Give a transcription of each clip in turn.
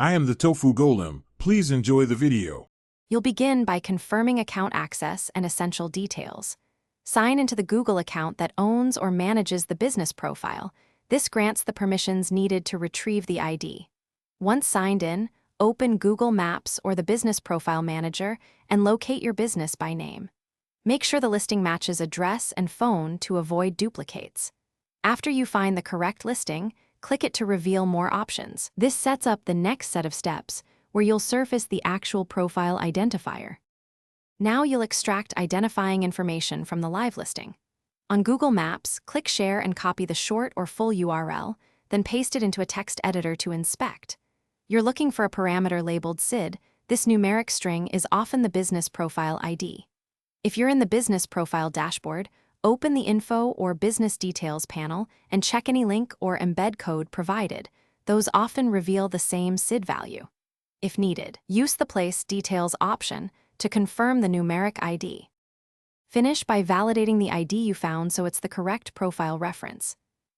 I am the Tofu Golem. Please enjoy the video. You'll begin by confirming account access and essential details. Sign into the Google account that owns or manages the business profile. This grants the permissions needed to retrieve the ID. Once signed in, open Google Maps or the Business Profile Manager and locate your business by name. Make sure the listing matches address and phone to avoid duplicates. After you find the correct listing, click it to reveal more options. This sets up the next set of steps, where you'll surface the actual profile identifier. Now you'll extract identifying information from the live listing. On Google Maps, click Share and copy the short or full URL, then paste it into a text editor to inspect. You're looking for a parameter labeled SID. This numeric string is often the business profile ID. If you're in the Business Profile dashboard, open the Info or Business Details panel and check any link or embed code provided. Those often reveal the same SID value. If needed, use the Place Details option to confirm the numeric ID. Finish by validating the ID you found so it's the correct profile reference.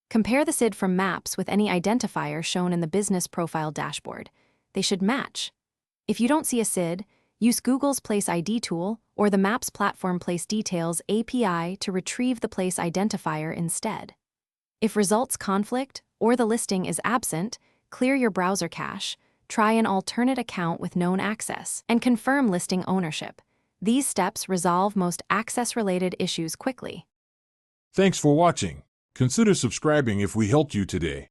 Compare the SID from Maps with any identifier shown in the Business Profile dashboard. They should match. If you don't see a SID, use Google's Place ID tool or the Maps Platform Place Details API to retrieve the place identifier instead. If results conflict or the listing is absent, clear your browser cache, try an alternate account with known access, and confirm listing ownership. These steps resolve most access-related issues quickly. Thanks for watching. Consider subscribing if we helped you today.